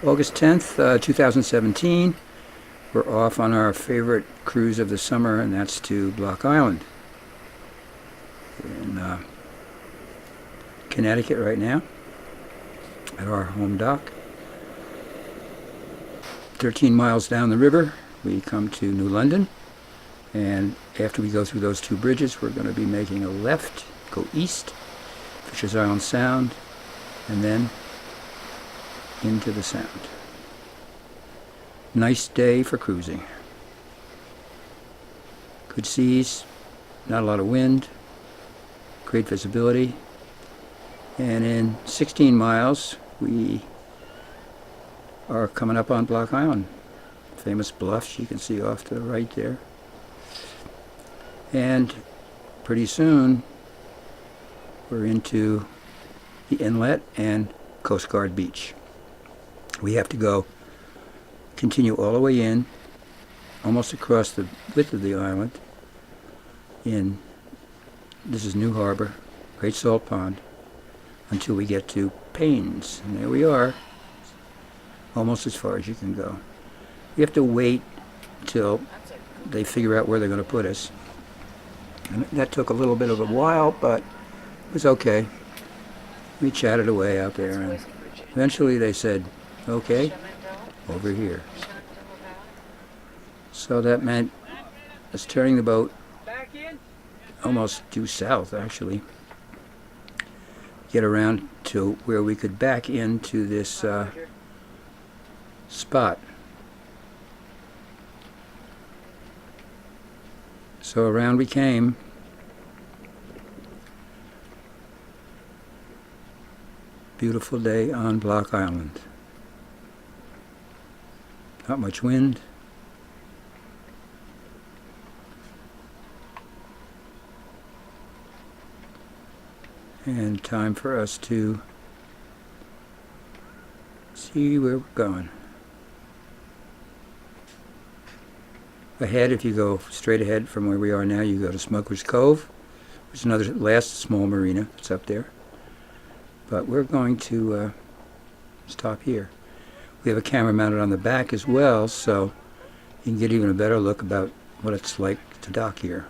August 10th, 2017. We're off on our favorite cruise of the summer, and that's to Block Island. We're in Connecticut right now at our home dock. 13 miles down the river, we come to New London, and after we go through those two bridges, we're going to be making a left, go east, Fisher's Island Sound, and then into the Sound. Nice day for cruising. Good seas, not a lot of wind, great visibility, and in 16 miles we are coming up on Block Island. Famous bluffs you can see off to the right there. And pretty soon we're into the inlet and Coast Guard Beach. We have to continue all the way in, almost across the width of the island. This is New Harbor, Great Salt Pond, until we get to Payne's. And there we are, almost as far as you can go. We have to wait till they figure out where they're going to put us. And that took a little bit of a while, but it was okay. We chatted away out there, and eventually they said, okay, over here. So that meant us turning the boat almost due south, actually. Get around to where we could back into this spot. So around we came. Beautiful day on Block Island. Not much wind. And time for us to see where we're going. Ahead, if you go straight ahead from where we are now, you go to Smoker's Cove, which is another last small marina. It's up there. But we're going to stop here. We have a camera mounted on the back as well, so you can get even a better look about what it's like to dock here.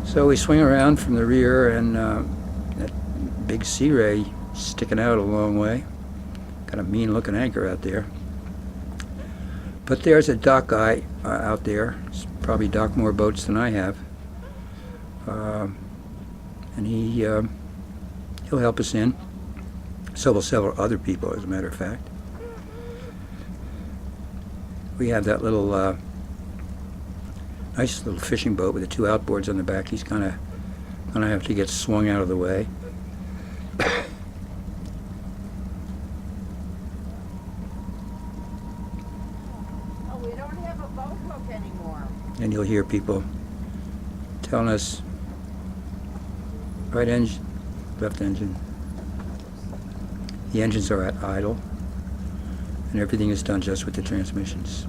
So we swing around from the rear, and that big sea ray sticking out a long way. Got a mean looking anchor out there. But there's a dock guy out there. He's probably docked more boats than I have. And he'll help us in. So will several other people, as a matter of fact. We have that little nice little fishing boat with the two outboards on the back. He's gonna have to get swung out of the way. Oh, we don't have a boat hook anymore. And you'll hear people telling us right engine, left engine. The engines are at idle, and everything is done just with the transmissions.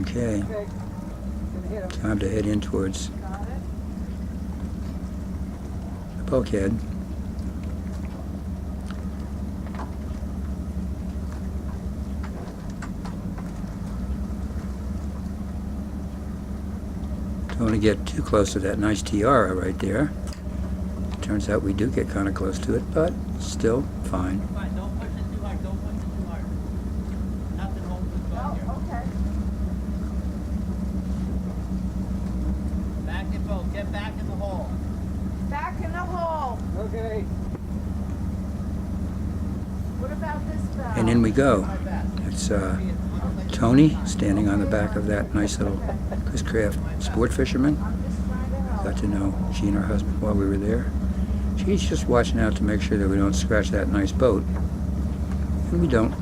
Okay, time to head in towards the bulkhead. Don't want to get too close to that nice tiara right there. Turns out we do get kind of close to it, but still fine. Don't push it too hard. Don't push it too hard. Nothing holds us back here. Okay. Back in boat. Get back in the hole. Back in the hole. Okay. What about this valve? And in we go. It's Tony standing on the back of that nice little Chris Craft sport fisherman. I'm just trying to help. Got to know she and her husband while we were there. She's just watching out to make sure that we don't scratch that nice boat. And we don't.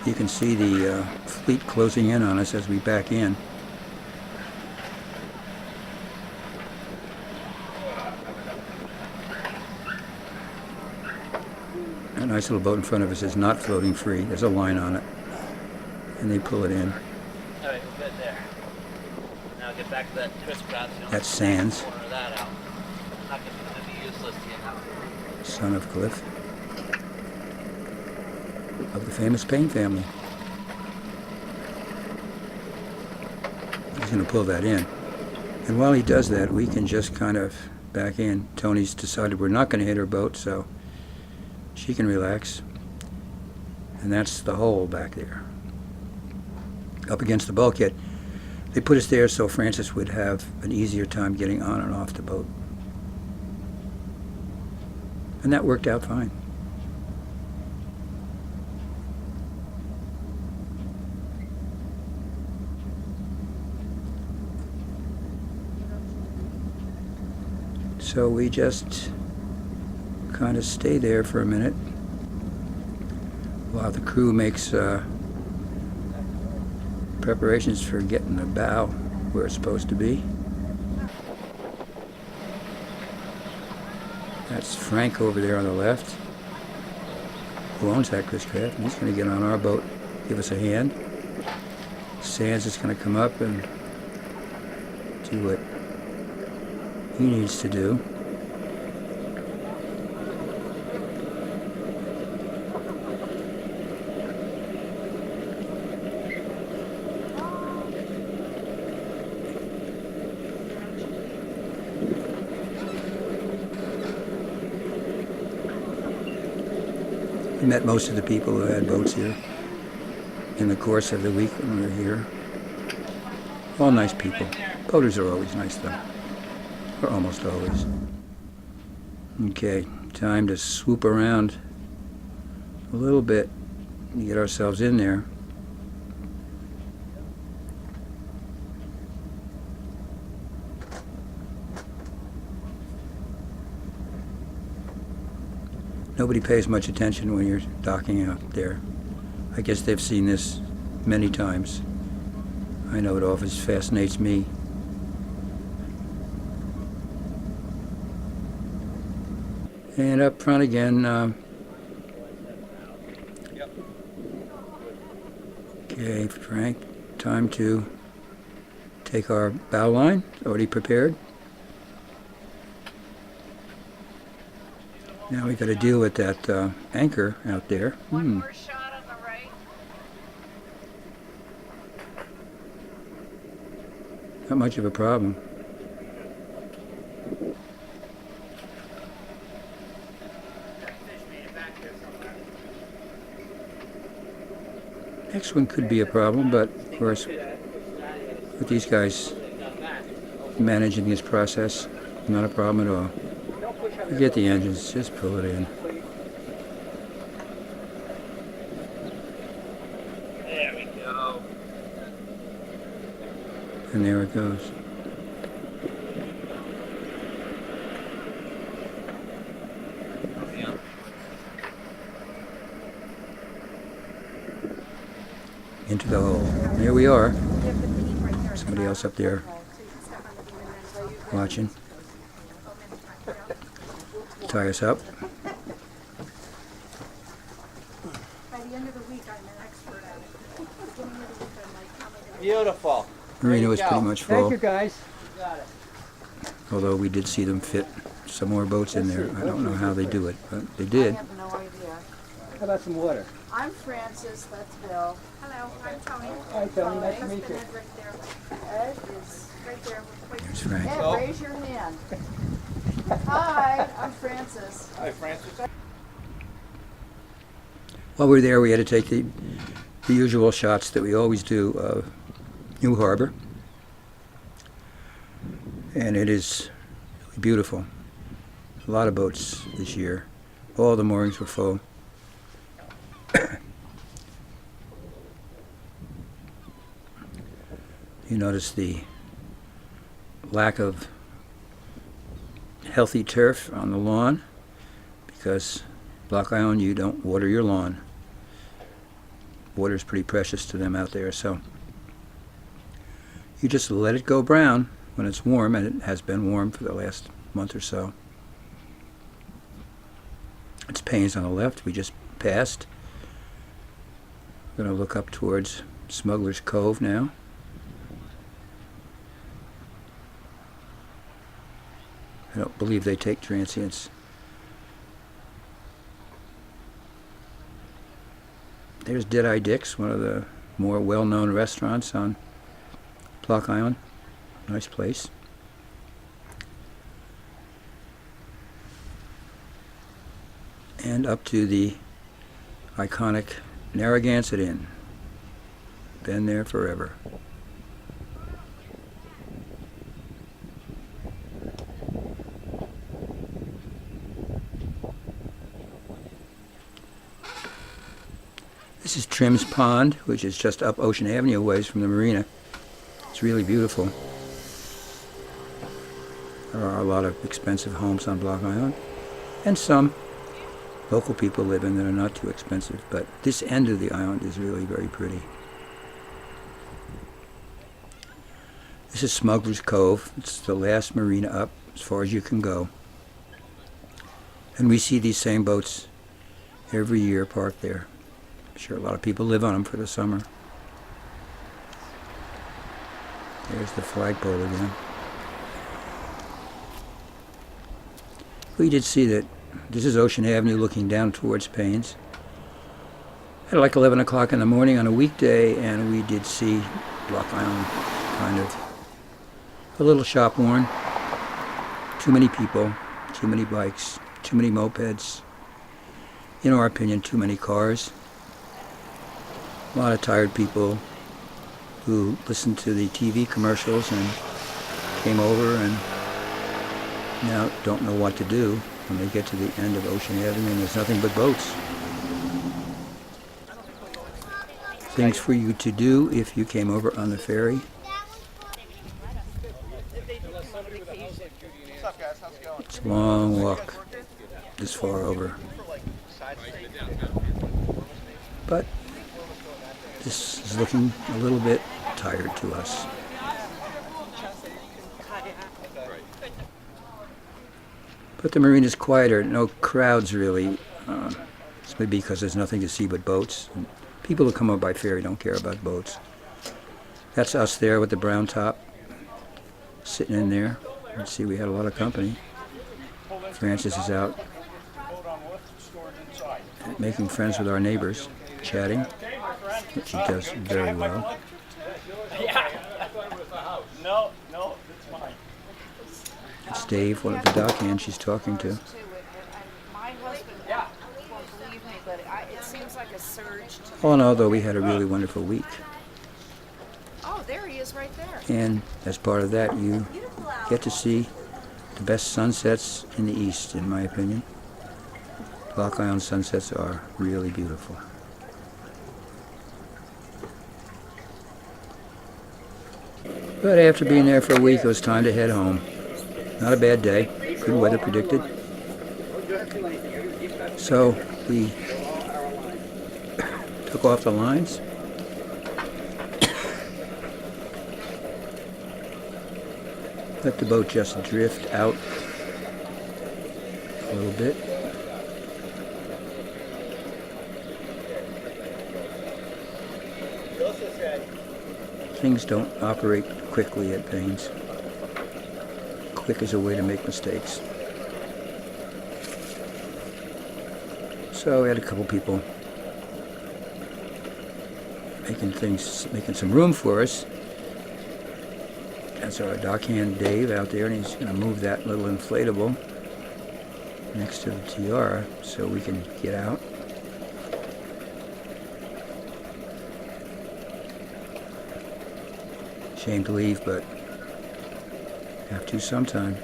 You can see the fleet closing in on us as we back in. That nice little boat in front of us is not floating free. There's a line on it. And they pull it in. Alright, we're good there. Now get back to that crisscross. That's Sands, Corner that out. Not gonna be useless to you now. son of Cliff, of the famous Payne family. He's going to pull that in. And while he does that, we can just kind of back in. Tony's decided we're not going to hit her boat, so she can relax. And that's the hole back there, up against the bulkhead. They put us there so Francis would have an easier time getting on and off the boat. And that worked out fine. So we just kind of stay there for a minute while the crew makes preparations for getting the bow where it's supposed to be. That's Frank over there on the left, who owns that Chris Craft, and he's going to get on our boat, give us a hand. Sands is going to come up and do what he needs to do. We met most of the people who had boats here in the course of the week when we were here. All nice people. Boaters are always nice though. Or almost always. Okay, time to swoop around a little bit and get ourselves in there. Nobody pays much attention when you're docking out there. I guess they've seen this many times. I know it always fascinates me. And up front again. Okay, Frank, time to take our bow line, already prepared. Now we got to deal with that anchor out there. One more shot on the right. Not much of a problem. Next one could be a problem, but of course, with these guys managing this process, not a problem at all. Forget the engines, just pull it in. There we go. And there it goes. Yeah. Into the hole. There we are. Somebody else up there watching. Tie us up. By the end of the week, I'm an expert at it. Beginning of the week, I'm like, how am I gonna- Beautiful. Marina was pretty much full, guys. You got it. although we did see them fit some more boats in there. I don't know how they do it, but they I did. have no idea. How about some water? I'm Francis, that's Bill. Hello, I'm Tony. Hi, Tony. Nice to meet you. Ed right there. Ed is right there. There's Frank. Ed, Oh. raise your hand. Hi, I'm Francis. Hi, Francis. While we were there, we had to take the usual shots that we always do of New Harbor. And it is really beautiful. A lot of boats this year. All the moorings were full. You notice the lack of healthy turf on the lawn, because Block Island, you don't water your lawn. Water is pretty precious to them out there, so you just let it go brown when it's warm, and it has been warm for the last month or so. It's Payne's on the left. We just passed. We're going to look up towards Smuggler's Cove now. I don't believe they take transients. There's Deadeye Dick's, one of the more well-known restaurants on Block Island. Nice place. And up to the iconic Narragansett Inn. Been there forever. This is Trim's Pond, which is just up Ocean Avenue a ways from the marina. It's really beautiful. There are a lot of expensive homes on Block Island, and some local people live in that are not too expensive, but this end of the island is really very pretty. This is Smuggler's Cove. It's the last marina up as far as you can go. And we see these same boats every year parked there. I'm sure a lot of people live on them for the summer. There's the flagpole again. We did see that this is Ocean Avenue looking down towards Payne's. At like 11 o'clock in the morning on a weekday, and we did see Block Island kind of a little shop worn. Too many people, too many bikes, too many mopeds. In our opinion, too many cars. A lot of tired people who listened to the TV commercials and came over and now don't know what to do when they get to the end of Ocean Avenue and there's nothing but boats. Things for you to do if you came over on the ferry. It's a long walk this far over. But this is looking a little bit tired to us. But the marina's quieter, no crowds really. It's maybe because there's nothing to see but boats. And people who come up by ferry don't care about boats. That's us there with the brown top, sitting in there. You see, we had a lot of company. Francis is out making friends with our neighbors, chatting, which he does very well. It's Dave, one of the dockhands she's talking to. My husband won't believe me, but it seems like a surge. All in all, though, we had a really wonderful week. Oh, there he is right there. And as part of that, you get to see the best sunsets in the east, in my opinion. Block Island sunsets are really beautiful. But after being there for a week, it was time to head home. Not a bad day. Good weather predicted. So we took off the lines. Let the boat just drift out a little bit. Things don't operate quickly at Payne's. Quick is a way to make mistakes. So we had a couple people making some room for us. That's our dockhand Dave out there, and he's going to move that little inflatable next to the tiara so we can get out. Shame to leave, but have to sometime.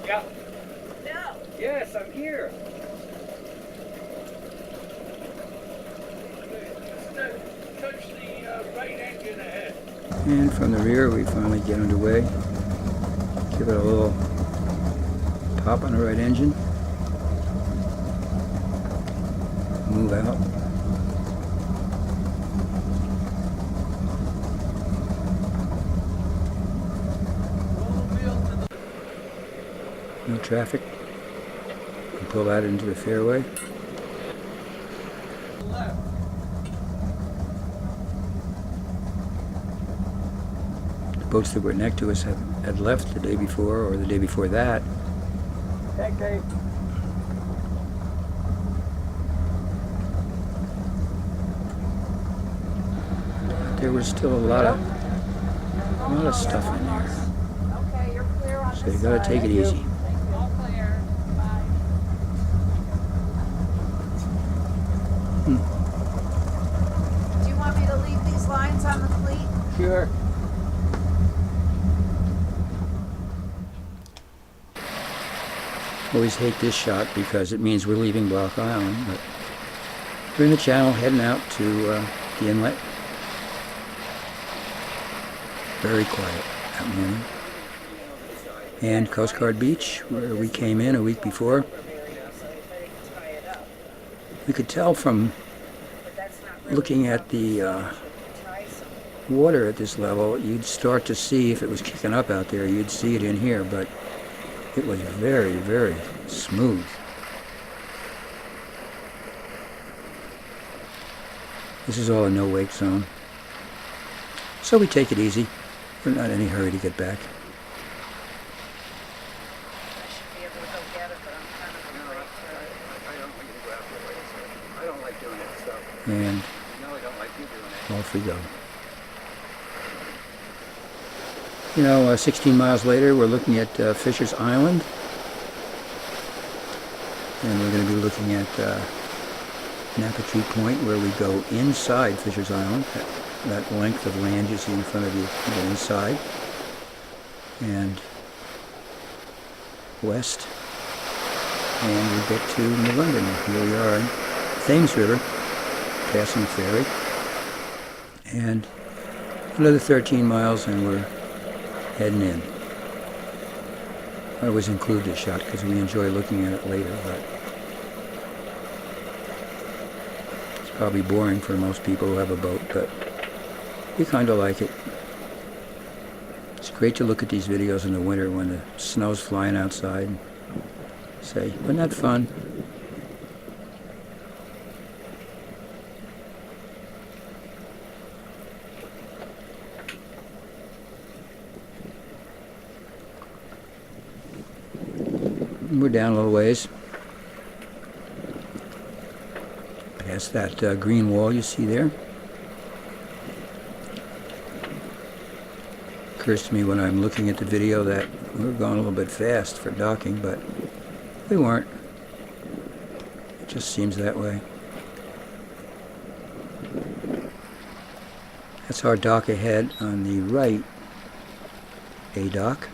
Yeah. No. Yes, I'm here. Touch the right engine ahead. And from the rear, we finally get underway. Give it a little pop on the right engine. Move out. traffic. And pull out into the fairway. The boats that were next to us had left the day before or the day before that. Okay. There was still a lot of stuff in there. Okay, you're clear on So this you gotta side. take it easy. All clear. Bye. Do you want me to leave these lines on the cleat? Sure. Always hate this shot because it means we're leaving Block Island, but we're in the channel heading out to the inlet. Very quiet that morning. And Coast Guard Beach, where we came in a week before. We could tell from looking at the water at this level, you'd start to see if it was kicking up out there. You'd see it in here, but it was very, very smooth. This is all a no-wake zone. So we take it easy. We're not in any hurry to get back. And off we go. You know, 16 miles later, we're looking at Fisher's Island. And we're going to be looking at Napatee Point, where we go inside Fisher's Island. That length of land you see in front of you, you go inside. And west. And we get to New London. Here we are in Thames River, passing the ferry. And another 13 miles and we're heading in. I always include this shot because we enjoy looking at it later, but it's probably boring for most people who have a boat, but we kind of like it. It's great to look at these videos in the winter when the snow's flying outside and say, wasn't that fun? We're down a little ways. Past that green wall you see there. Occurs to me when I'm looking at the video that we're going a little bit fast for docking, but we weren't. It just seems that way. That's our dock ahead on the right. A dock.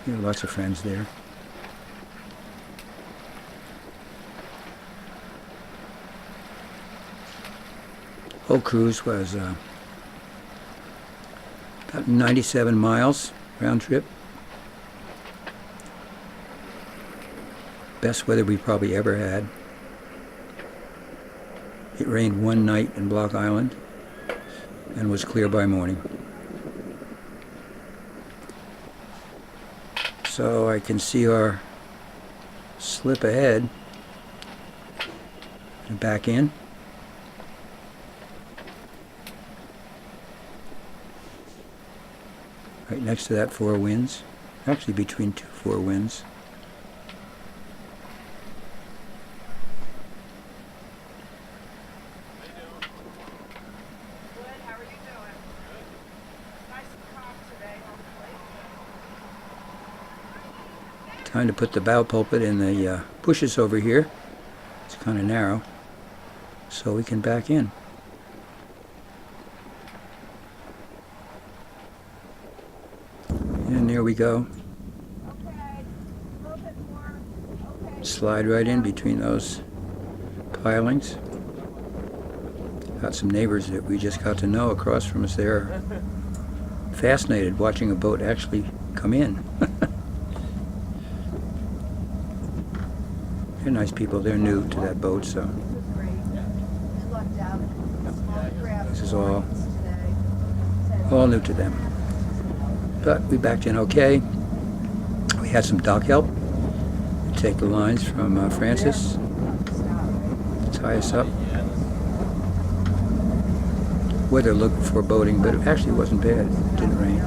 There are lots of friends there. Whole cruise was about 97 miles round trip. Best weather we probably ever had. It rained one night in Block Island and was clear by morning. So I can see our slip ahead and back in. Right next to that Four Winds, actually between two Four Winds. Good, how are you doing? Nice and calm today, hopefully. Time to put the bow pulpit in the bushes over here. It's kind of narrow, so we can back in. And there we go. Okay. A little bit more. Okay. Slide right in between those pilings. Got some neighbors that we just got to know across from us there. Fascinated watching a boat actually come in. They're nice people. They're new to that boat, so Great. We lucked out. Small crab this is all today. new to them. But we backed in okay. We had some dock help. Take the lines from Francis, tie us up. Weather looked for boating, but it actually wasn't bad. It didn't rain.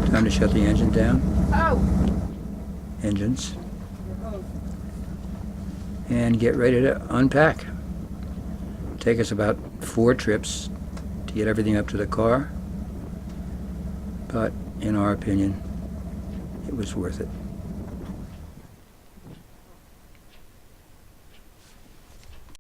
Time to shut the engine down. Engines. And get ready to unpack. Take us about 4 trips to get everything up to the car. But in our opinion, it was worth it.